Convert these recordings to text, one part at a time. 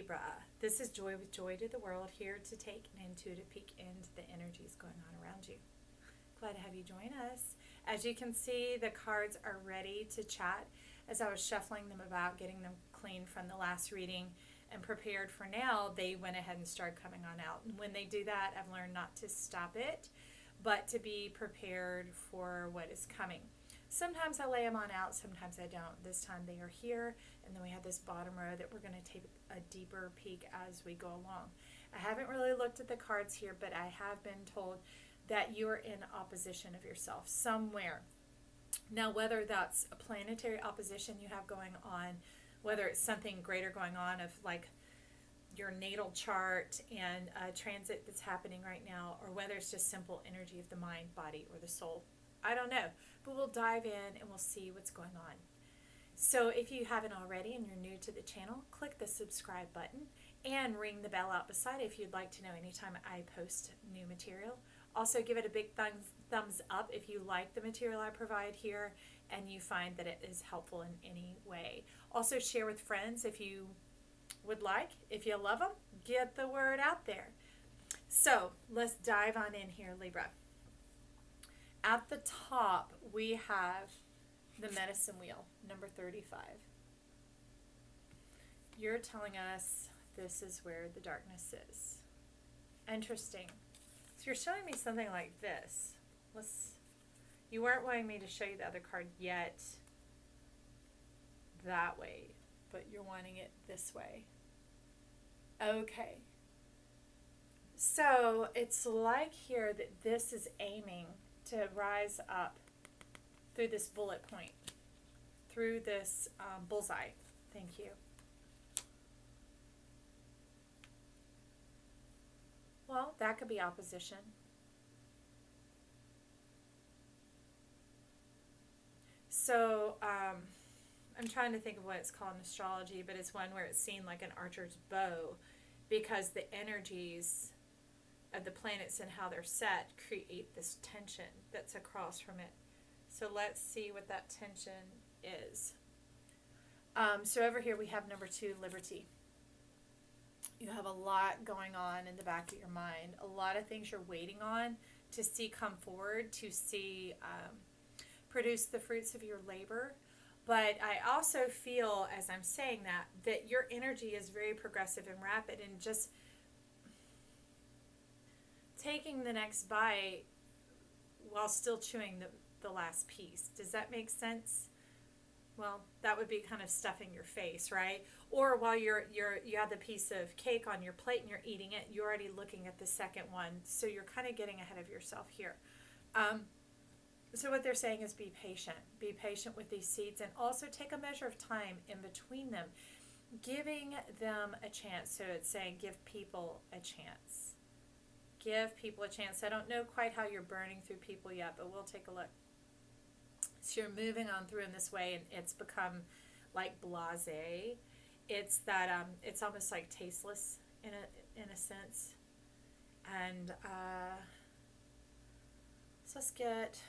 Libra. This is Joy with Joy to the World, here to take an intuitive peek into the energies going on around you. Glad to have you join us. As you can see, the cards are ready to chat. As I was shuffling them about, getting them clean from the last reading and prepared for now, they went ahead and started coming on out. And when they do that, I've learned not to stop it, but to be prepared for what is coming. Sometimes I lay them on out, sometimes I don't. This time they are here, and then we have this bottom row that we're going to take a deeper peek as we go along. I haven't really looked at the cards here, but I have been told that you are in opposition of yourself somewhere. Now, whether that's a planetary opposition you have going on, whether it's something greater going on of like your natal chart and a transit that's happening right now, or whether it's just simple energy of the mind, body, or the soul. I don't know, but we'll dive in and we'll see what's going on. So if you haven't already and you're new to the channel, click the subscribe button and ring the bell out beside it if you'd like to know anytime I post new material. Also, give it a big thumbs up if you like the material I provide here and you find that it is helpful in any way. Also, share with friends if you would like. If you love them, get the word out there. So let's dive on in here, Libra. At the top, we have the medicine wheel, number 35. You're telling us this is where the darkness is. Interesting. So you're showing me something like this. You weren't wanting me to show you the other card yet that way, but you're wanting it this way. Okay. So it's like here that this is aiming to rise up through this bullet point, through this bullseye. Thank you. Well, that could be opposition. So I'm trying to think of what it's called in astrology, but it's one where it's seen like an archer's bow, because the energies of the planets and how they're set create this tension that's across from it. So let's see what that tension is. So over here we have number 2, liberty. You have a lot going on in the back of your mind, a lot of things you're waiting on to see come forward, to see produce the fruits of your labor. But I also feel, as I'm saying that your energy is very progressive and rapid, and just taking the next bite while still chewing the last piece. Does that make sense? Well, that would be kind of stuffing your face, right? Or while you have the piece of cake on your plate and you're eating it, you're already looking at the second one. So you're kind of getting ahead of yourself here. So what they're saying is be patient. Be patient with these seeds, and also take a measure of time in between them, giving them a chance. So it's saying give people a chance. Give people a chance. I don't know quite how you're burning through people yet, but we'll take a look. So you're moving on through in this way, and it's become like blasé. It's that it's almost like tasteless in a sense. And so let's get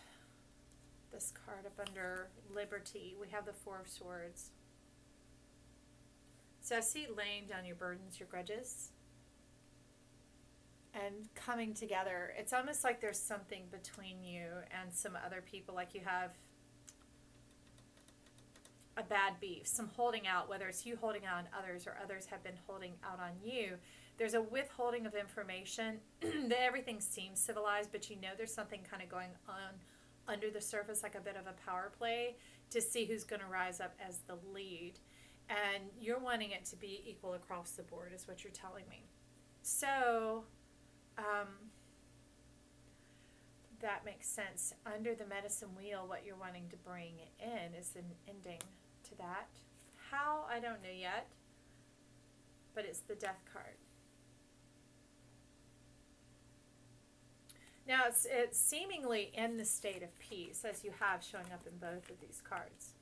this card up under liberty. We have the 4 of Swords. So I see laying down your burdens, your grudges, and coming together. It's almost like there's something between you and some other people, like you have a bad beef, some holding out, whether it's you holding out on others or others have been holding out on you. There's a withholding of information that everything seems civilized, but you know there's something kind of going on under the surface, like a bit of a power play to see who's going to rise up as the lead. And you're wanting it to be equal across the board is what you're telling me. So that makes sense. Under the medicine wheel, what you're wanting to bring in is an ending to that. How? I don't know yet, but it's the Death card. Now it's seemingly in the state of peace, as you have showing up in both of these cards.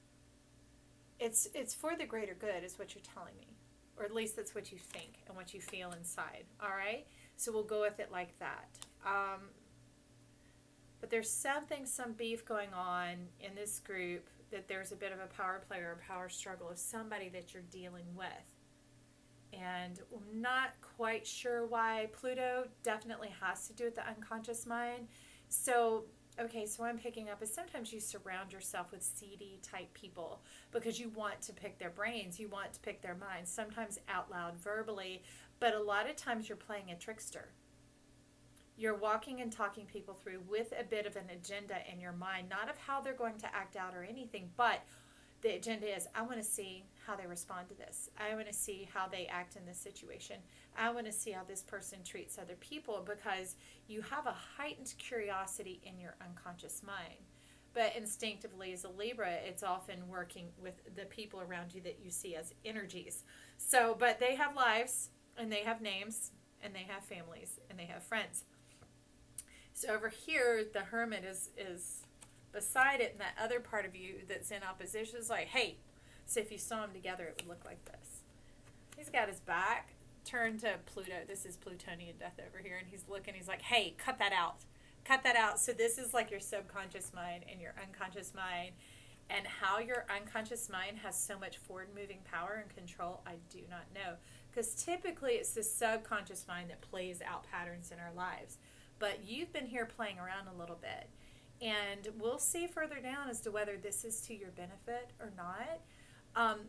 It's for the greater good is what you're telling me, or at least that's what you think and what you feel inside. All right, so we'll go with it like that. But there's some beef going on in this group, that there's a bit of a power play or a power struggle of somebody that you're dealing with. And not quite sure why. Pluto definitely has to do with the unconscious mind. So, okay, so what I'm picking up is sometimes you surround yourself with seedy type people because you want to pick their brains, you want to pick their minds, sometimes out loud verbally, but a lot of times you're playing a trickster. You're walking and talking people through with a bit of an agenda in your mind, not of how they're going to act out or anything, but the agenda is, I want to see how they respond to this. I want to see how they act in this situation. I want to see how this person treats other people, because you have a heightened curiosity in your unconscious mind. But instinctively, as a Libra, it's often working with the people around you that you see as energies. So, but they have lives, and they have names, and they have families, and they have friends. So over here, the Hermit is beside it, and that other part of you that's in opposition is like, hey. So if you saw them together, it would look like this. He's got his back turned to Pluto. This is Plutonian death over here, and he's looking. He's like, hey, cut that out. Cut that out. So this is like your subconscious mind and your unconscious mind, and how your unconscious mind has so much forward-moving power and control, I do not know. Because typically it's the subconscious mind that plays out patterns in our lives. But you've been here playing around a little bit. And we'll see further down as to whether this is to your benefit or not.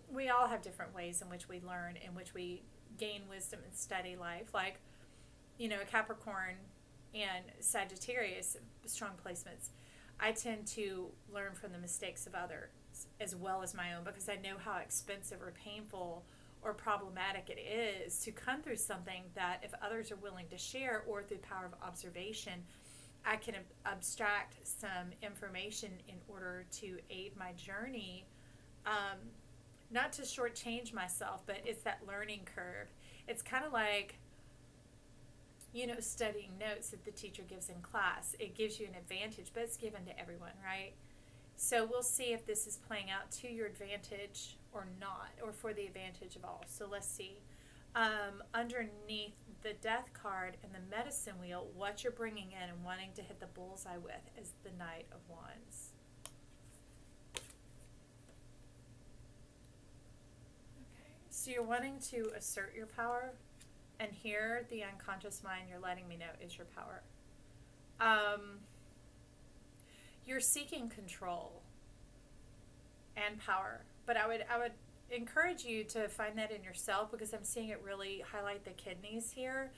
We all have different ways in which we learn, in which we gain wisdom and study life. Like, you know, Capricorn and Sagittarius, strong placements. I tend to learn from the mistakes of others as well as my own, because I know how expensive or painful or problematic it is to come through something that if others are willing to share, or through power of observation, I can abstract some information in order to aid my journey, not to shortchange myself, but it's that learning curve. It's kind of like, you know, studying notes that the teacher gives in class. It gives you an advantage, but it's given to everyone, right? So we'll see if this is playing out to your advantage or not, or for the advantage of all. So let's see. Underneath the death card and the medicine wheel, what you're bringing in and wanting to hit the bullseye with is the Knight of Wands. Okay, so you're wanting to assert your power, and here the unconscious mind, you're letting me know, is your power. You're seeking control and power, but I would encourage you to find that in yourself, because I'm seeing it really highlight the kidneys here.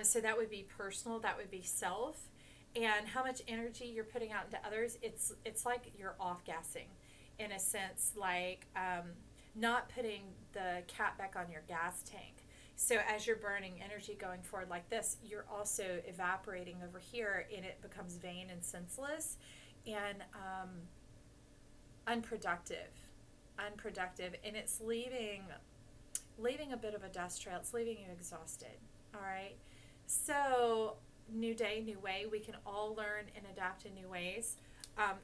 So that would be personal, that would be self, and how much energy you're putting out into others. It's like you're off-gassing, in a sense, like not putting the cap back on your gas tank. So as you're burning energy going forward like this, you're also evaporating over here, and it becomes vain and senseless and unproductive, and it's leaving a bit of a dust trail. It's leaving you exhausted. All right, so new day, new way. We can all learn and adapt in new ways.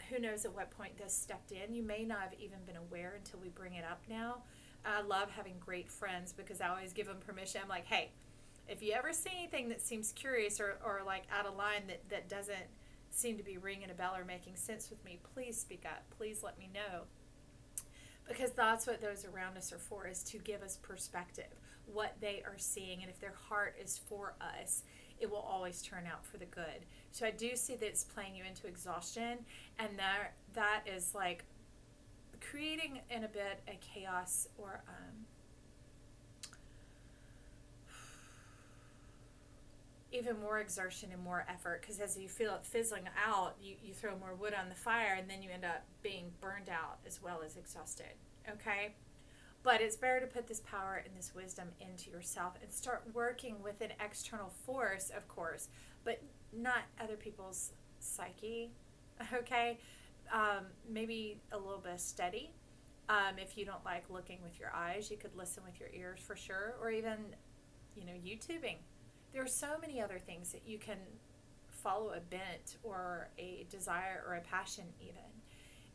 Who knows at what point this stepped in? You may not have even been aware until we bring it up now. I love having great friends, because I always give them permission. I'm like, hey, if you ever see anything that seems curious or like out of line, that doesn't seem to be ringing a bell or making sense with me, please speak up. Please let me know. Because that's what those around us are for, is to give us perspective, what they are seeing. And if their heart is for us, it will always turn out for the good. So I do see that it's playing you into exhaustion, and that is like creating in a bit a chaos, or even more exertion and more effort, because as you feel it fizzling out, you throw more wood on the fire, and then you end up being burned out as well as exhausted. Okay, but it's better to put this power and this wisdom into yourself and start working with an external force, of course, but not other people's psyche. Okay, maybe a little bit of study. If you don't like looking with your eyes, you could listen with your ears for sure, or even, YouTubing. There are so many other things that you can follow, a bent or a desire or a passion even.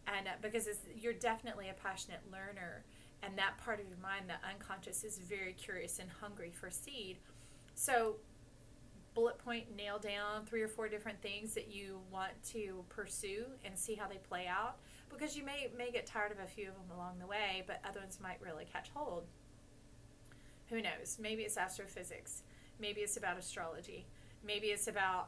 And because you're definitely a passionate learner, and that part of your mind, the unconscious, is very curious and hungry for seed. So bullet point, nail down 3 or 4 different things that you want to pursue and see how they play out, because you may get tired of a few of them along the way, but other ones might really catch hold. Who knows? Maybe it's astrophysics. Maybe it's about astrology. Maybe it's about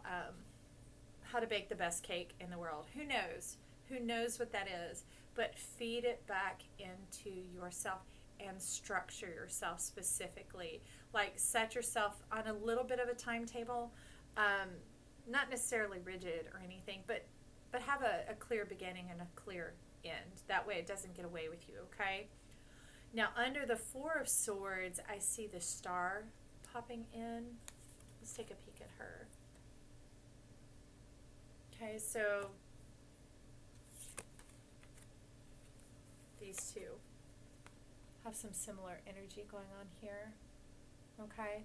how to bake the best cake in the world. Who knows? Who knows what that is? But feed it back into yourself and structure yourself specifically. Like set yourself on a little bit of a timetable, not necessarily rigid or anything, but have a clear beginning and a clear end. That way it doesn't get away with you, okay? Now under the Four of Swords, I see the Star popping in. Let's take a peek at her. Okay, so these two have some similar energy going on here, okay?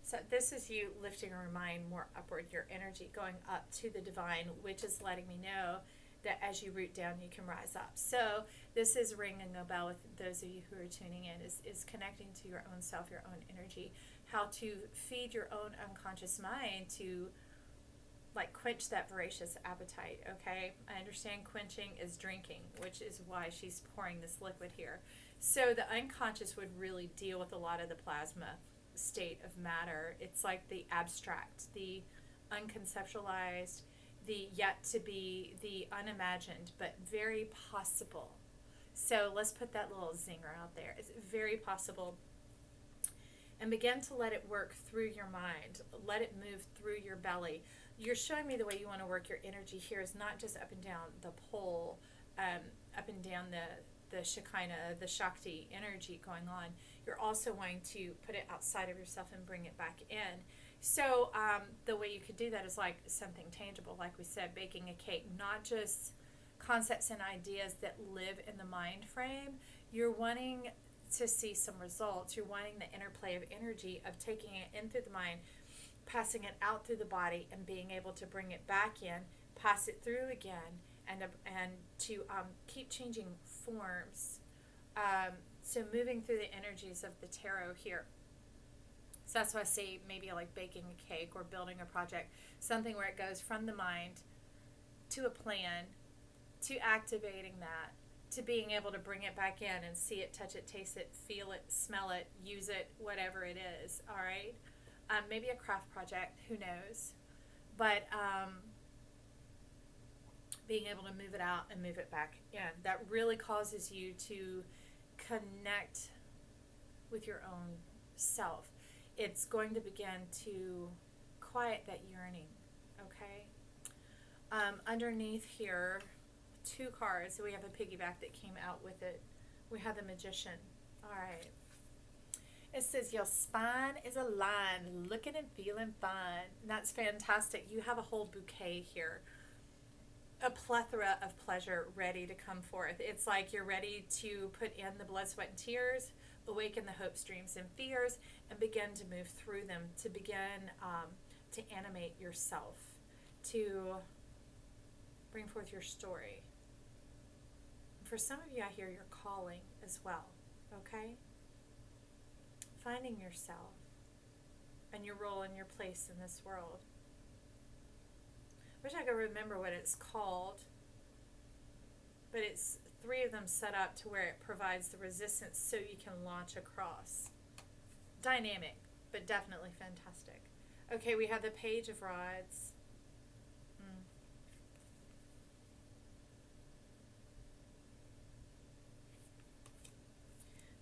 So this is you lifting your mind more upward, your energy going up to the divine, which is letting me know that as you root down, you can rise up. So this is ringing a bell with those of you who are tuning in, is connecting to your own self, your own energy, how to feed your own unconscious mind to like quench that voracious appetite, okay? I understand quenching is drinking, which is why she's pouring this liquid here. So the unconscious would really deal with a lot of the plasma state of matter. It's like the abstract, the unconceptualized, the yet to be, the unimagined, but very possible. So let's put that little zinger out there. It's very possible. And begin to let it work through your mind. Let it move through your belly. You're showing me the way you want to work your energy here is not just up and down the pole, up and down the Shekinah, the Shakti energy going on. You're also wanting to put it outside of yourself and bring it back in. So the way you could do that is like something tangible, like we said, baking a cake, not just concepts and ideas that live in the mind frame. You're wanting to see some results. You're wanting the interplay of energy of taking it in through the mind, passing it out through the body, and being able to bring it back in, pass it through again, and to keep changing forms. So moving through the energies of the tarot here. So that's why I say maybe like baking a cake or building a project, something where it goes from the mind to a plan, to activating that, to being able to bring it back in and see it, touch it, taste it, feel it, smell it, use it, whatever it is, all right? Maybe a craft project, who knows? But being able to move it out and move it back in, that really causes you to connect with your own self. It's going to begin to quiet that yearning, okay? Underneath here, two cards. So we have a piggyback that came out with it. We have the Magician. All right. It says, your spine is aligned, looking and feeling fine. And that's fantastic. You have a whole bouquet here. A plethora of pleasure ready to come forth. It's like you're ready to put in the blood, sweat, and tears, awaken the hopes, dreams, and fears, and begin to move through them, to begin to animate yourself, to bring forth your story. For some of you, I hear your calling as well, okay? Finding yourself and your role and your place in this world. Wish I could remember what it's called, but it's three of them set up to where it provides the resistance so you can launch across. Dynamic, but definitely fantastic. Okay, we have the Page of Rods.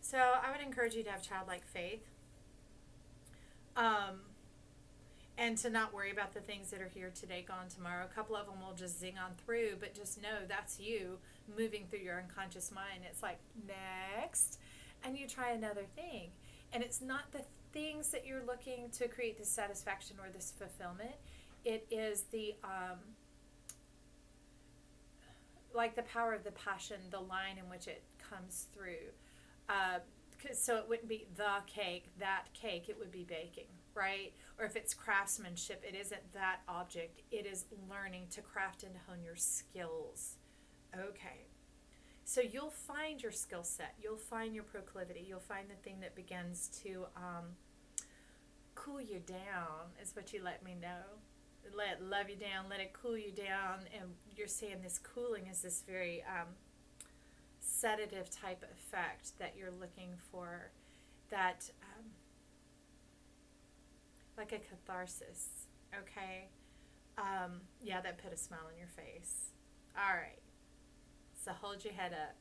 So I would encourage you to have childlike faith. And to not worry about the things that are here today, gone tomorrow. A couple of them will just zing on through, but just know that's you moving through your unconscious mind. It's like, next, and you try another thing. And it's not the things that you're looking to create this satisfaction or this fulfillment. It is the, like the power of the passion, the line in which it comes through. So it wouldn't be the cake, that cake, it would be baking, right? Or if it's craftsmanship, it isn't that object. It is learning to craft and hone your skills. Okay. So you'll find your skill set. You'll find your proclivity. You'll find the thing that begins to cool you down, is what you let me know. Let it love you down. Let it cool you down. And you're saying this cooling is this very sedative type effect that you're looking for. that, like a catharsis, okay? Yeah, that put a smile on your face. All right. So hold your head up.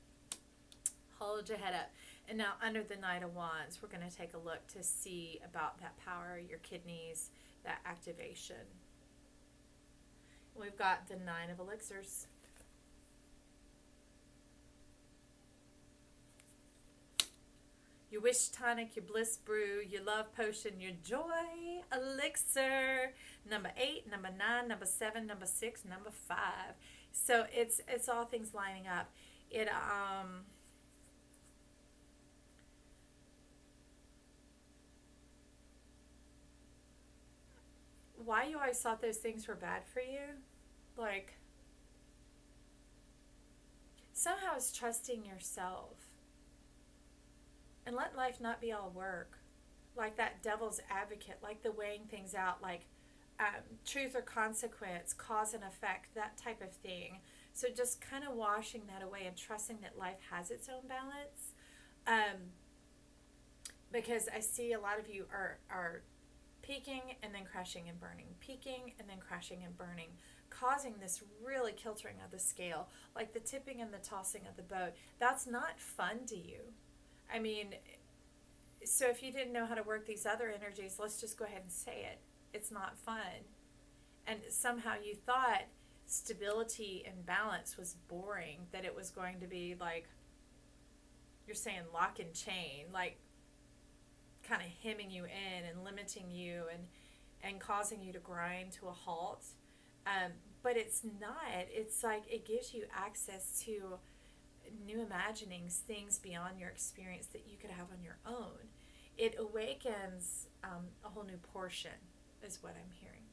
Hold your head up. And now under the Knight of Wands, we're going to take a look to see about that power, your kidneys, that activation. We've got the Nine of Elixirs. Your wish tonic, your bliss brew, your love potion, your joy elixir. Number 8, number 9, number 7, number 6, number 5. So it's all things lining up. It why you always thought those things were bad for you? Like, somehow it's trusting yourself and let life not be all work, like that devil's advocate, like the weighing things out, like truth or consequence, cause and effect, that type of thing. So just kind of washing that away and trusting that life has its own balance. Because I see a lot of you are peaking and then crashing and burning, peaking and then crashing and burning, causing this really kiltering of the scale, like the tipping and the tossing of the boat. That's not fun to you. I mean, so if you didn't know how to work these other energies, let's just go ahead and say it. It's not fun. And somehow you thought stability and balance was boring, that it was going to be like, you're saying lock and chain, like kind of hemming you in and limiting you and causing you to grind to a halt. But it's not. It's like it gives you access to new imaginings, things beyond your experience that you could have on your own. It awakens a whole new portion, is what I'm hearing.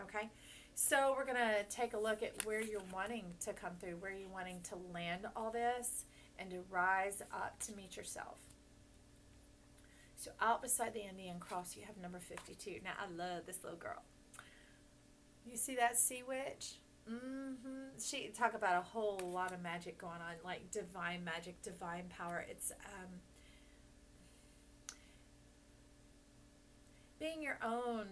Okay? So we're going to take a look at where you're wanting to come through, where you're wanting to land all this, and to rise up to meet yourself. So out beside the Indian cross, you have number 52. Now, I love this little girl. You see that sea witch? She talk about a whole lot of magic going on, like divine magic, divine power. It's being your own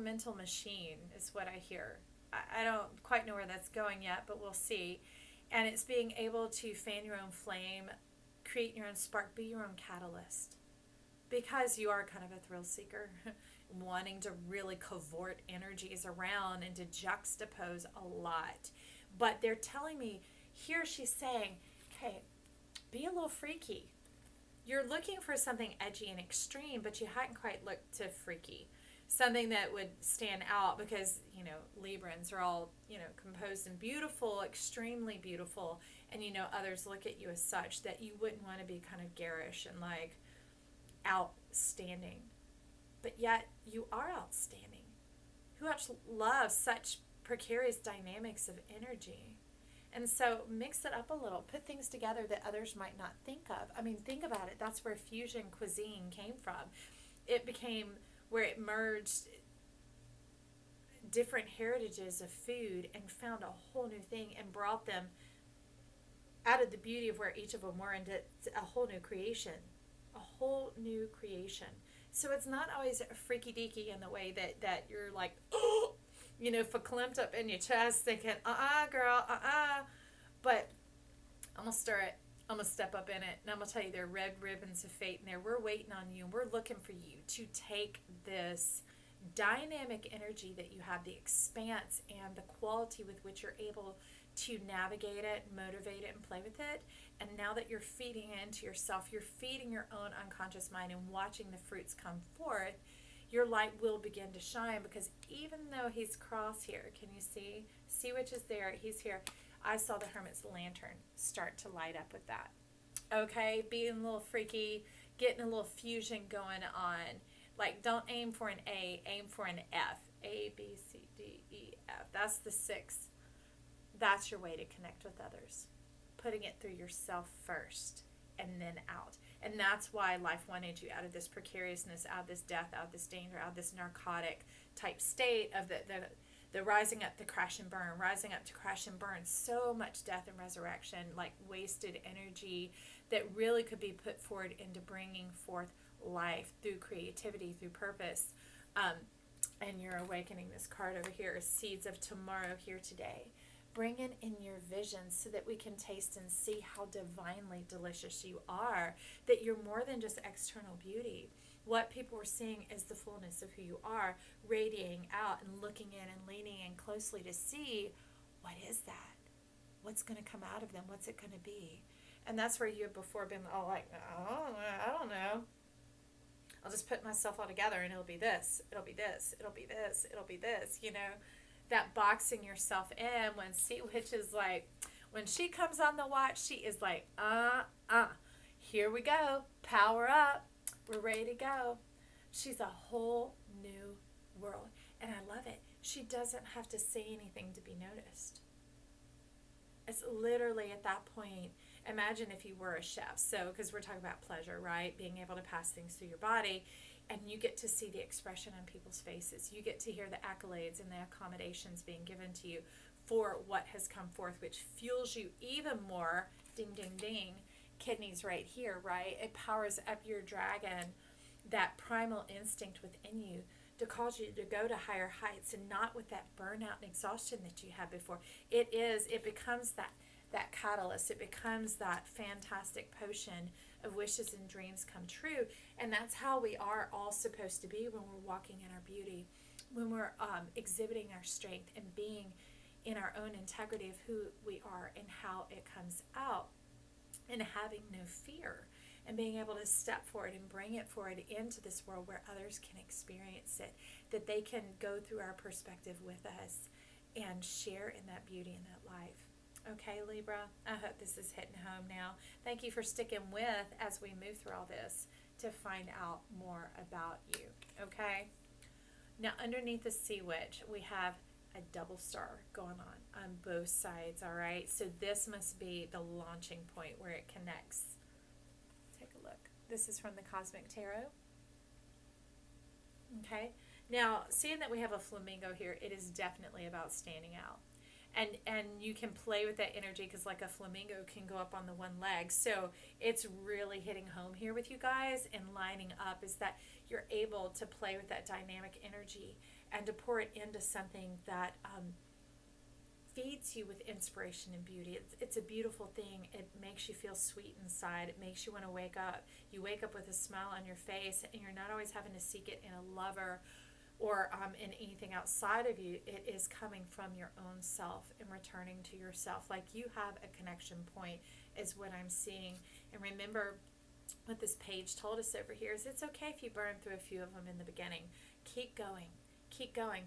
mental machine is what I hear. I don't quite know where that's going yet, but we'll see. And it's being able to fan your own flame, create your own spark, be your own catalyst. Because you are kind of a thrill seeker, wanting to really cavort energies around and to juxtapose a lot. But they're telling me, here she's saying, hey, be a little freaky. You're looking for something edgy and extreme, but you hadn't quite looked to freaky. Something that would stand out because, you know, Librans are all, you know, composed and beautiful, extremely beautiful. And, you know, others look at you as such that you wouldn't want to be kind of garish and like outstanding. But yet you are outstanding. Who else loves such precarious dynamics of energy? And so mix it up a little. Put things together that others might not think of. I mean, think about it. That's where fusion cuisine came from. It became where it merged different heritages of food and found a whole new thing and brought them out of the beauty of where each of them were into a whole new creation. A whole new creation. So it's not always freaky deaky in the way that you're like, oh, you know, verklempt up in your chest thinking, girl, But I'm going to stir it. I'm going to step up in it. And I'm going to tell you, there are red ribbons of fate in there. We're waiting on you. And we're looking for you to take this dynamic energy that you have, the expanse and the quality with which you're able to navigate it, motivate it, and play with it. And now that you're feeding into yourself, you're feeding your own unconscious mind and watching the fruits come forth, your light will begin to shine, because even though he's cross here, can you see? Sea Witch is there, he's here. I saw the Hermit's lantern start to light up with that. Okay, being a little freaky, getting a little fusion going on. Like, don't aim for an A, aim for an F. A, B, C, D, E, F. That's the 6. That's your way to connect with others. Putting it through yourself first and then out. And that's why life wanted you out of this precariousness, out of this death, out of this danger, out of this narcotic type state of the rising up, the crash and burn, rising up to crash and burn. So much death and resurrection, like wasted energy that really could be put forward into bringing forth life through creativity, through purpose. And you're awakening this card over here, seeds of tomorrow here today. Bring it in your visions so that we can taste and see how divinely delicious you are, that you're more than just external beauty. What people are seeing is the fullness of who you are, radiating out and looking in and leaning in closely to see, what is that? What's going to come out of them? What's it going to be? And that's where you have before been all like, I don't know. I'll just put myself all together and it'll be this, it'll be this, it'll be this, it'll be this, you know. That boxing yourself in, when Sea Witch is like, when she comes on the watch, she is like, here we go, power up, we're ready to go. She's a whole new world, and I love it. She doesn't have to say anything to be noticed. It's literally at that point, imagine if you were a chef. So, because we're talking about pleasure, right? Being able to pass things through your body, and you get to see the expression on people's faces. You get to hear the accolades and the accommodations being given to you for what has come forth, which fuels you even more. Ding, ding, ding. Kidneys right here, right? It powers up your dragon, that primal instinct within you, to cause you to go to higher heights, and not with that burnout and exhaustion that you had before. It becomes that catalyst. It becomes that fantastic potion of wishes and dreams come true. And that's how we are all supposed to be when we're walking in our beauty, when we're exhibiting our strength and being in our own integrity of who we are and how it comes out, and having no fear, and being able to step forward and bring it forward into this world where others can experience it, that they can go through our perspective with us and share in that beauty and that life. Okay, Libra, I hope this is hitting home now. Thank you for sticking with as we move through all this to find out more about you. Okay? Now, underneath the Sea Witch, we have a double star going on both sides, all right? So this must be the launching point where it connects. Take a look. This is from the Cosmic Tarot. Okay? Now, seeing that we have a flamingo here, it is definitely about standing out. And you can play with that energy, because like a flamingo can go up on the one leg. So it's really hitting home here with you guys, and lining up is that you're able to play with that dynamic energy and to pour it into something that feeds you with inspiration and beauty. It's a beautiful thing. It makes you feel sweet inside. It makes you want to wake up. You wake up with a smile on your face, and you're not always having to seek it in a lover or in anything outside of you. It is coming from your own self and returning to yourself. Like you have a connection point is what I'm seeing. And remember what this page told us over here is it's okay if you burn through a few of them in the beginning. Keep going. Keep going.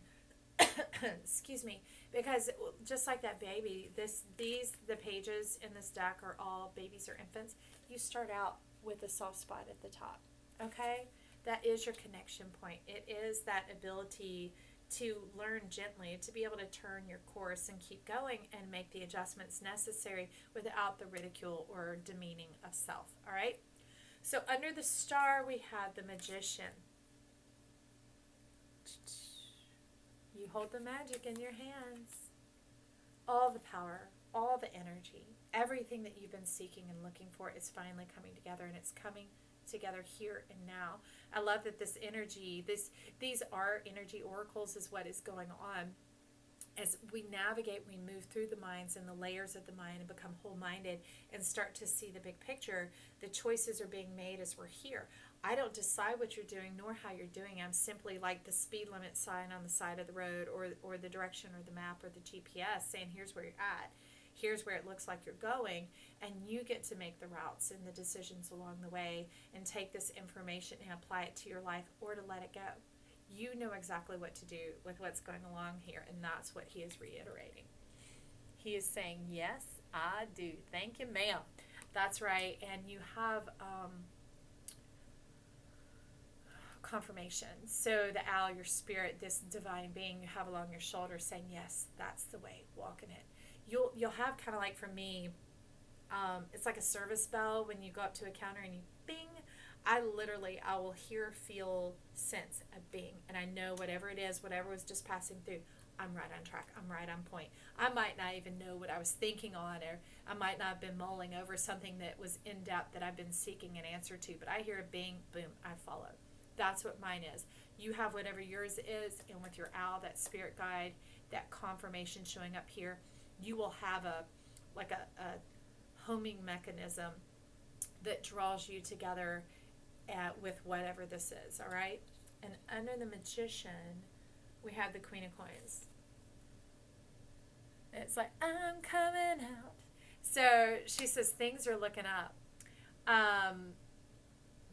Excuse me. Because just like that baby, the pages in this deck are all babies or infants. You start out with a soft spot at the top. Okay? That is your connection point. It is that ability to learn gently, to be able to turn your course and keep going and make the adjustments necessary without the ridicule or demeaning of self. All right? So under the star, we have the Magician. You hold the magic in your hands. All the power, all the energy, everything that you've been seeking and looking for is finally coming together, and it's coming together here and now. I love that this energy, these are energy oracles is what is going on. As we navigate, we move through the minds and the layers of the mind and become whole-minded and start to see the big picture. The choices are being made as we're here. I don't decide what you're doing nor how you're doing. I'm simply like the speed limit sign on the side of the road, or the direction or the map or the GPS saying here's where you're at. Here's where it looks like you're going, and you get to make the routes and the decisions along the way and take this information and apply it to your life or to let it go. You know exactly what to do with what's going along here, and that's what he is reiterating. He is saying, yes, I do. Thank you, ma'am. That's right. And you have confirmation. So the owl, your spirit, this divine being you have along your shoulder saying, yes, that's the way, walk in it. You'll have kind of like, for me, it's like a service bell when you go up to a counter and you bing. I will hear, feel, sense a bing, and I know whatever it is, whatever was just passing through, I'm right on track. I'm right on point. I might not even know what I was thinking on, or I might not have been mulling over something that was in depth that I've been seeking an answer to, but I hear a bing, boom, I follow. That's what mine is. You have whatever yours is, and with your owl, that spirit guide, that confirmation showing up here, you will have a homing mechanism that draws you together with whatever this is, all right? And under the Magician, we have the Queen of Coins. It's like, I'm coming out. So she says things are looking up.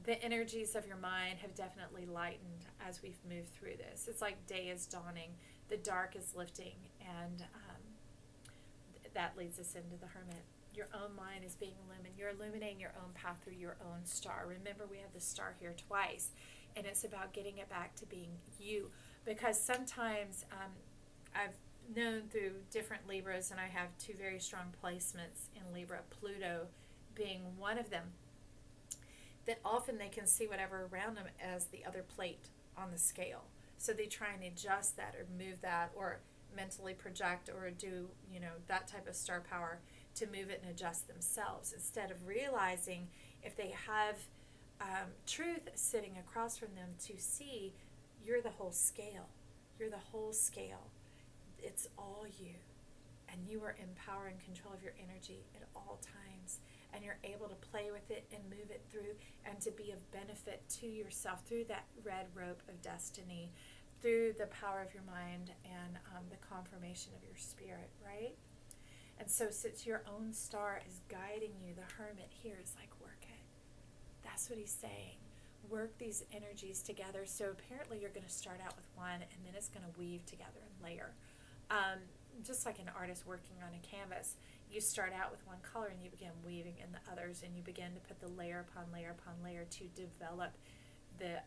The energies of your mind have definitely lightened as we've moved through this. It's like day is dawning, the dark is lifting, and that leads us into the Hermit. Your own mind is being illuminated. You're illuminating your own path through your own star. Remember, we have the star here twice, and it's about getting it back to being you. Because sometimes I've known through different Libras, and I have two very strong placements in Libra, Pluto being one of them, that often they can see whatever around them as the other plate on the scale. So they try and adjust that or move that or mentally project or do, that type of star power to move it and adjust themselves, instead of realizing if they have truth sitting across from them to see you're the whole scale. You're the whole scale. It's all you. And you are in power and control of your energy at all times. And you're able to play with it and move it through and to be of benefit to yourself through that red rope of destiny, through the power of your mind and the confirmation of your spirit, right? And so since your own star is guiding you, the Hermit here is like, work it. That's what he's saying. Work these energies together. So apparently you're going to start out with one, and then it's going to weave together and layer. Just like an artist working on a canvas, you start out with one color and you begin weaving in the others, and you begin to put the layer upon layer upon layer to develop the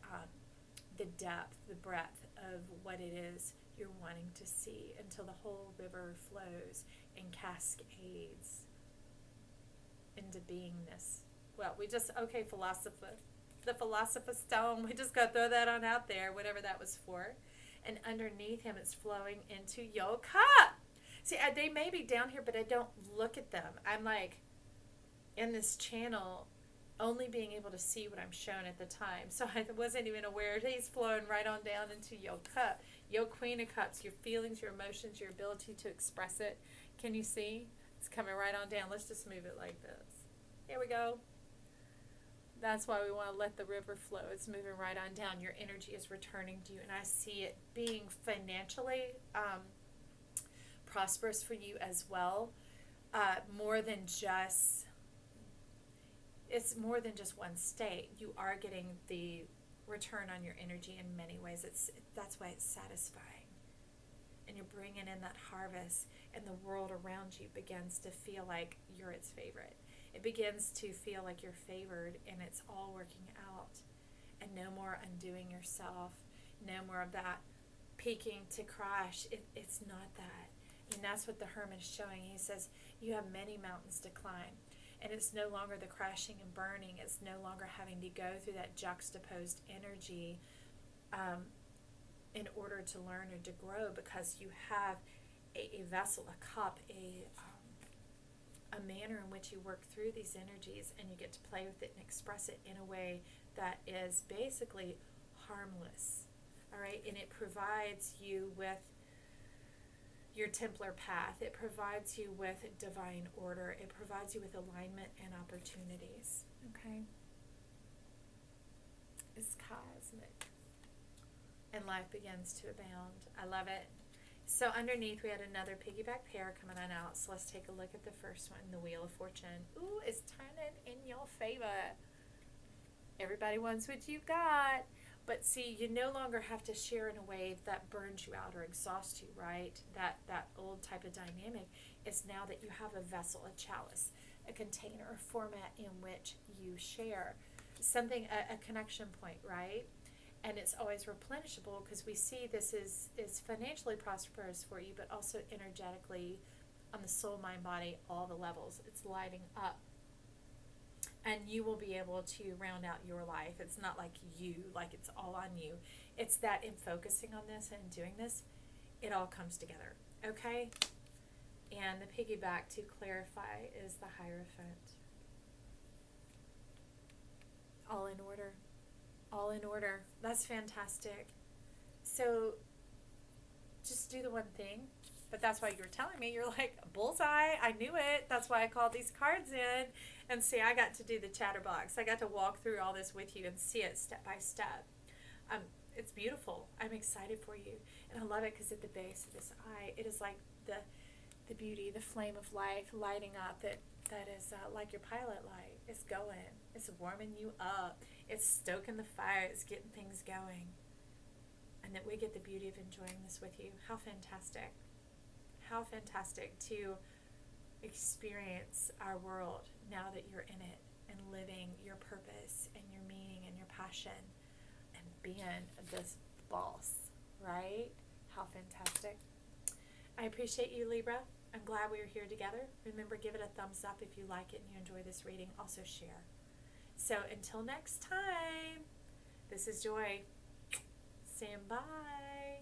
depth, the breadth of what it is you're wanting to see, until the whole river flows and cascades into beingness. Well, the Philosopher's Stone, we just got to throw that on out there, whatever that was for. And underneath him, it's flowing into your cup. See, they may be down here, but I don't look at them. I'm like in this channel, only being able to see what I'm shown at the time. So I wasn't even aware. He's flowing right on down into your cup. Your Queen of Cups, your feelings, your emotions, your ability to express it. Can you see? It's coming right on down. Let's just move it like this. Here we go. That's why we want to let the river flow. It's moving right on down. Your energy is returning to you, and I see it being financially prosperous for you as well. It's more than just one state. You are getting the return on your energy in many ways. That's why it's satisfying, and you're bringing in that harvest, and the world around you begins to feel like you're its favorite. It begins to feel like you're favored, and it's all working out. And no more undoing yourself. No more of that peaking to crash. It's not that. And that's what the Hermit is showing. He says, you have many mountains to climb. And it's no longer the crashing and burning. It's no longer having to go through that juxtaposed energy in order to learn or to grow, because you have a vessel, a cup, a manner in which you work through these energies, and you get to play with it and express it in a way that is basically harmless. All right, and it provides you with your Templar path. It provides you with divine order. It provides you with alignment and opportunities. Okay, it's cosmic, and life begins to abound. I love it. So underneath we had another piggyback pair coming on out. So let's take a look at the first one, the Wheel of Fortune. Ooh, it's turning in your favor. Everybody wants what you got. But see, you no longer have to share in a way that burns you out or exhausts you, right? That old type of dynamic is now that you have a vessel, a chalice, a container, a format in which you share. Something, a connection point, right? And it's always replenishable, because we see this is financially prosperous for you, but also energetically on the soul, mind, body, all the levels. It's lighting up. And you will be able to round out your life. It's not like it's all on you. It's that in focusing on this and doing this, it all comes together, okay? And the piggyback to clarify is the Hierophant. All in order. All in order. That's fantastic. So just do the one thing. But that's why you were telling me. You're like, bullseye. I knew it. That's why I called these cards in. And see, I got to do the chatterbox. I got to walk through all this with you and see it step by step. It's beautiful. I'm excited for you. And I love it because at the base of this eye, it is like the beauty, the flame of life lighting up that is like your pilot light. It's going. It's warming you up. It's stoking the fire. It's getting things going. And that we get the beauty of enjoying this with you. How fantastic. How fantastic to experience our world now that you're in it and living your purpose and your meaning and your passion and being this boss, right? How fantastic. I appreciate you, Libra. I'm glad we are here together. Remember, give it a thumbs up if you like it and you enjoy this reading. Also share. So until next time, this is Joy. Saying bye.